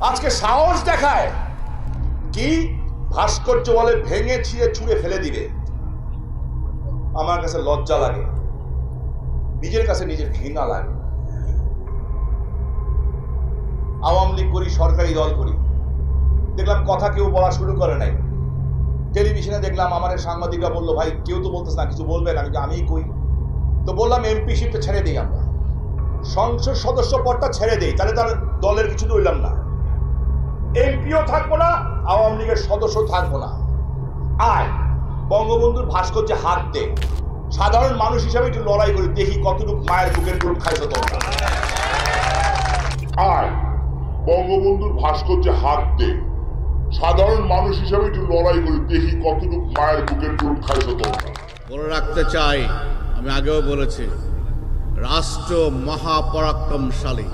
আজকে সাহস দেখায় কি ভাস্কর্য বলে ভেঙে ছিঁড়ে ছুঁড়ে ফেলে দিবে। আমার কাছে লজ্জা লাগে, নিজের কাছে নিজের ঘৃণা লাগে। আওয়ামী লীগ করি, সরকারি দল করি, দেখলাম কথা কেউ বলা শুরু করে নাই। টেলিভিশনে দেখলাম আমার সাংবাদিকরা বললো, ভাই কেউ তো বলতেছে না, কিছু বলবেন? আমিই কই। তো বললাম এমপি শিপটা ছেড়ে দিই, আমরা সংসদ সদস্য পদটা ছেড়ে দিই, তাহলে তার দলের কিছু রইলাম না, এমপিও থাকবো না, আওয়ামী লীগের সদস্য থাকবো না। আর বঙ্গবন্ধুর ভাস্কর্যে হাত দে, সাধারণ মানুষ হিসাবে একটু লড়াই করি, দেখি কতটুকু মায়ের বুকের গ্রুপ খাইছো তোমরা। আর বঙ্গবন্ধুর ভাস্কর্যে হাত দে, সাধারণ মানুষ হিসাবে একটু লড়াই করি, দেখি কতটুকু মায়ের বুকের গ্রুপ খাইছো তোমরা। বলে রাখতে চাই, আমি আগেও বলেছি, রাষ্ট্র মহাপরাক্রমশালী।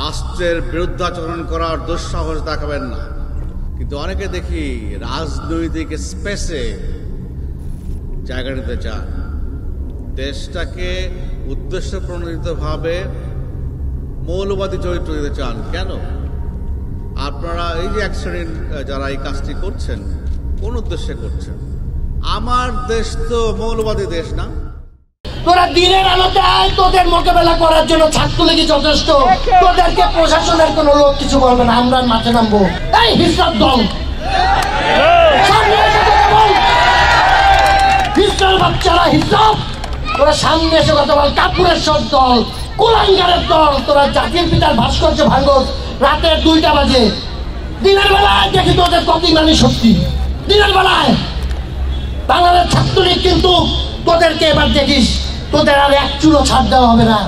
রাষ্ট্রের বিরুদ্ধাচরণ করার দুঃসাহস দেখাবেন না। কিন্তু অনেকে দেখি রাজনৈতিক স্পেসে জায়গা নিতে চান, দেশটাকে উদ্দেশ্য প্রণোদিতভাবে মৌলবাদী চরিত্র দিতে চান। কেন? আপনারা এই যে এক শ্রেণীর যারা এই কাজটি করছেন, কোন উদ্দেশ্যে করছেন? আমার দেশ তো মৌলবাদী দেশ না। তোরা দিনের আলোতে আয়, তোদের মোকাবেলা করার জন্য ছাত্রলীগই যথেষ্ট। তোদেরকে প্রশাসনের কোনো লোক কিছু বলবে না, আমরা মাঠে নামবো। এই হিসাব দল, হিসাব বাচ্চারা, হিসাব তোরা সামনে এসে কথা বল। কাপুরের সব দল, কুলাঙ্গারের দল, তোরা জাতির পিতার ভাস্কর্য ভাঙস রাতের 2টা বাজে। দিনের বেলায় দেখি তোদের কত ইমানি শক্তি। দিনের বেলায় বাংলাদেশ ছাত্রলীগ কিন্তু তোদেরকে এবার দেখিস, তোদের আর এক চুলো ছাড় দেওয়া হবে না।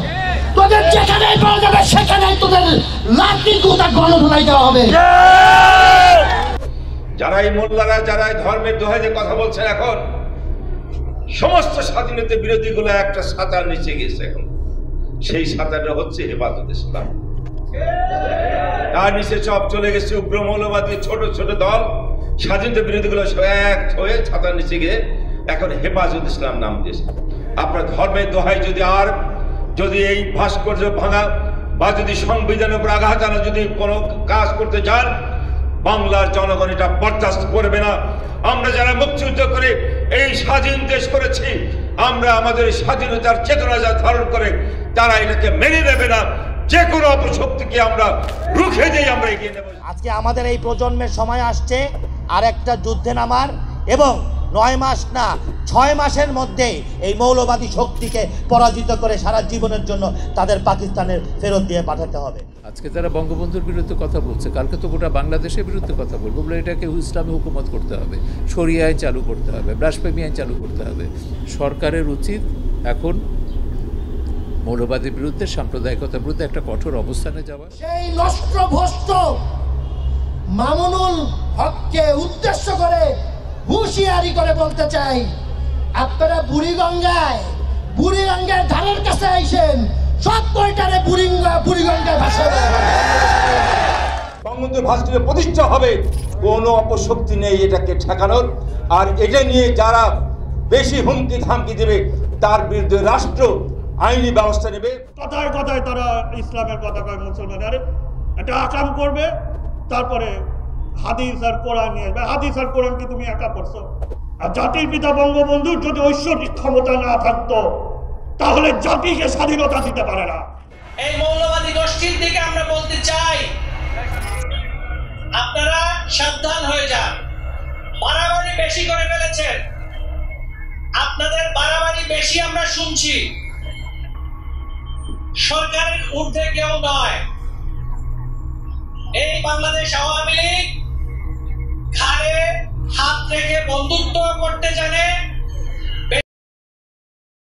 তোদের যেখানেই পাওয়া যাবে সেখানেই তোদের লাঠি গোটা গণধোলাই দেওয়া হবে। যারা এই মোল্লারা, যারা ধর্মের দোহাই দিয়ে কথা বলছেন, এখন সমস্ত স্বাধীনতা বিরোধীগুলো একটা ছাতার নিচে গেছে। এখন সেই ছাতাটা হচ্ছে হেফাজত ইসলাম। তার নিচে সব চলে গেছে উগ্র মৌলবাদী ছোট ছোট দল। স্বাধীনতা বিরোধীগুলো এক হয়ে ছাতার নিচে গিয়ে এখন হেফাজত ইসলাম নাম দিয়েছে। আপনার ধর্মের দোহাই যদি এই ভাস্কর্য ভাঙা বা যদি সংবিধানের উপর আঘাত আনা যদি কোনো কাজ করতে চান, বাংলার জনগণ এটা বরদাস্ত করবে না। আমরা যারা মুক্তিযুদ্ধ করে এই স্বাধীন দেশ করেছি, আমরা আমাদের স্বাধীনতার চেতনা যা ধারণ করে, তারা এটাকে মেনে নেবে না। যে কোনো অপশক্তিকে আমরা রুখে দিয়ে আমরা এগিয়ে নেব। আজকে আমাদের এই প্রজন্মের সময় আসছে আর একটা যুদ্ধে নামার, এবং 9 মাস না 6 মাসের মধ্যে এই মৌলবাদী শক্তিকে পরাজিত করে সারা জীবনের জন্য তাদের পাকিস্তানের ফেরত দিয়ে পাঠাতে হবে। আজকে তারা বঙ্গবন্ধুর বিরুদ্ধে কথা বলছে, কালকে তো গোটা বাংলাদেশের বিরুদ্ধে কথা বলবো। বলে এটাকে ইসলামী হুকুমত করতে হবে, শরিয়া আইন চালু করতে হবে, ব্লাসফেমি আইন চালু করতে হবে। সরকারের উচিত এখন মৌলবাদীর বিরুদ্ধে, সাম্প্রদায়িকতার বিরুদ্ধে একটা কঠোর অবস্থানে যাওয়া। সেই নষ্টভ্রষ্ট মামুনুল হককে উদ্দেশ্য করে হুঁশিয়ারি করে বলতে চাই, আপনারা বুড়িগঙ্গার ধারের কাছে আইসেন, সব কয়টারে বুড়িগঙ্গার ভাষায় বঙ্গবন্ধুর ভাস্কর্য প্রতিষ্ঠা হবে, কোনো অপশক্তি নেই এটাকে ঠেকানোর। আর এটা নিয়ে যারা বেশি হুমকি ধামকি দেবে, তার বিরুদ্ধে রাষ্ট্র আইনি ব্যবস্থা নেবে। কথায় কথায় তারা ইসলামের কথা কয়, মুসলমানের একটা আকাম করবে, তারপরে হাদিস আর কোরআন নিয়ে আসবে। হাদিস আর কোরআন কি তুমি একা পড়ছো? আর জাতির পিতা বঙ্গবন্ধুর যদি ঐশ্বরিক ক্ষমতা না থাকতো, তাহলে জাতিকে স্বাধীনতা দিতে পারে না। এই মৌলবাদী গোষ্ঠীর দিকে আমরা বলতে চাই, আপনারা সাবধান হয়ে যান। বাড়াবাড়ি বেশি করে ফেলেছেন, আপনাদের বাড়াবাড়ি বেশি আমরা শুনছি। সরকারের ঊর্ধ্বে কেউ নয়। এই বাংলাদেশ আওয়ামী লীগ